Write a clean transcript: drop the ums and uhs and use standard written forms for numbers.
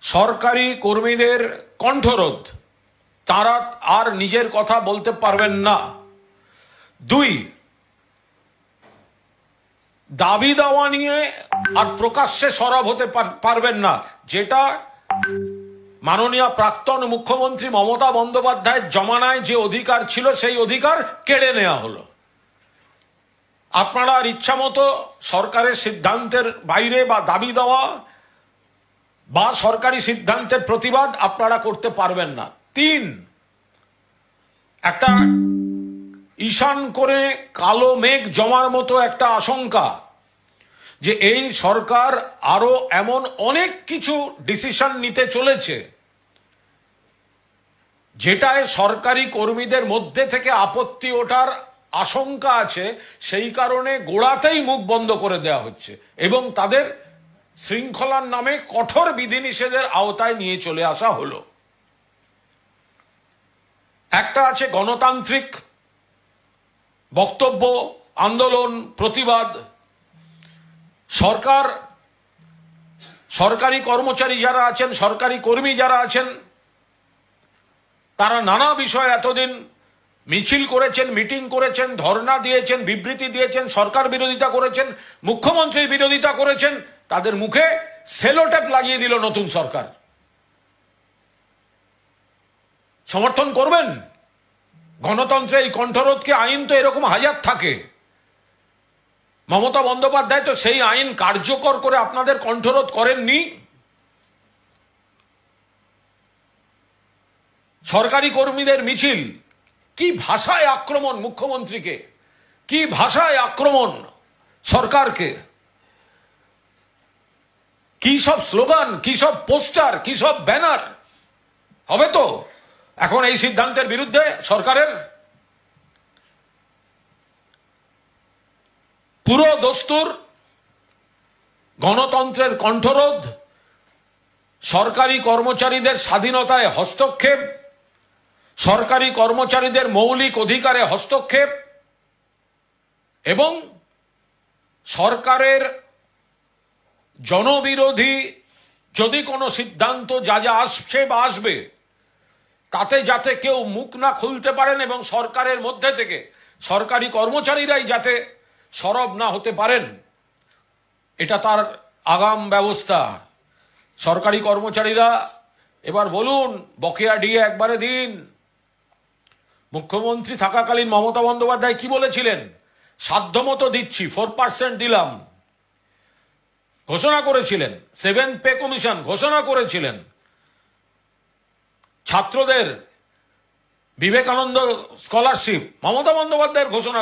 সরকারি কর্মীদের কণ্ঠরোধ, তারা আর নিজের কথা বলতে পারবেন না। 2, দাবি দাওয়া নিয়ে আর প্রকাশ্যে সরব হতে পারবেন না, যেটা মাননীয় প্রাক্তন মুখ্যমন্ত্রী মমতা বন্দ্যোপাধ্যায়ের জমানায় যে অধিকার ছিল সেই অধিকার কেড়ে নেওয়া হলো। আপনারা আর ইচ্ছামতো সরকারের সিদ্ধান্তের বাইরে বা দাবি দেওয়া বা সরকারি সিদ্ধান্তের প্রতিবাদ আপনারা করতে পারবেন না। 3, একটা ঈশান করে কালো মেঘ জমার মতো একটা আশঙ্কা যে এই সরকার আরো এমন অনেক কিছু ডিসিশন নিতে চলেছে যেটায় সরকারি কর্মীদের মধ্যে থেকে আপত্তি ওঠার আশঙ্কা আছে, সেই কারণে গোড়াতেই মুখ বন্ধ করে দেওয়া হচ্ছে এবং তাদের শৃঙ্খলার নামে কঠোর বিধিনিষেধের আওতায় নিয়ে চলে আসা হলো। একটা আছে গণতান্ত্রিক বক্তব্য, আন্দোলন, প্রতিবাদ। সরকারি কর্মচারী যারা আছেন, সরকারি কর্মী যারা আছেন, তারা নানা বিষয়ে এতদিন মিছিল করেছেন, মিটিং করেছেন, ধর্ণা দিয়েছেন, বিবৃতি দিয়েছেন, সরকার বিরোধিতা করেছেন, মুখ্যমন্ত্রীর বিরোধিতা করেছেন। তাদের মুখে সেলোটেপ লাগিয়ে দিল নতুন সরকার। সমর্থন করবেন গণতন্ত্রে এই কণ্ঠরোধকে? আইন তো এরকম হাজার থাকে। মমতা বন্দ্যোপাধ্যায় তো সেই আইন কার্যকর করে আপনাদের কণ্ঠরোধ করেননি। সরকারি কর্মীদের মিছিল, কি ভাষায় আক্রমণ মুখ্যমন্ত্রীকে, কি ভাষায় আক্রমণ সরকারকে, কি সব স্লোগান, কি সব পোস্টার, কি সব ব্যানার। হবে তো এখন এই সিদ্ধান্তের বিরুদ্ধে সরকারের? পুরো দস্তুর, গণতন্ত্রের কণ্ঠরোধ, সরকারি কর্মচারীদের স্বাধীনতায় হস্তক্ষেপ, সরকারি কর্মচারীদের মৌলিক অধিকারে হস্তক্ষেপ এবং সরকারের জনবিরোধী যদি কোনো সিদ্ধান্ত যা আসছে বা আসবে তাতে যাতে কেউ মুখ না খুলতে পারেন এবং সরকারের মধ্যে থেকে সরকারি কর্মচারীরাই যাতে সরব না হতে পারেন, এটা তার আগাম ব্যবস্থা। সরকারি কর্মচারীরা এবার বলুন, বকেয়া ডিএ একবারে দিন। মুখ্যমন্ত্রী থাকাকালীন মমতা বন্দ্যোপাধ্যায় কি বলেছিলেন? সাধ্যমতো দিচ্ছি, 4% দিলাম ঘোষণা করেছিলেন। 7th পে কমিশন ঘোষণা করেছিলেন। ছাত্রদের বিবেকানন্দ স্কলারশিপ মমতা বন্দ্যোপাধ্যায়ের ঘোষণা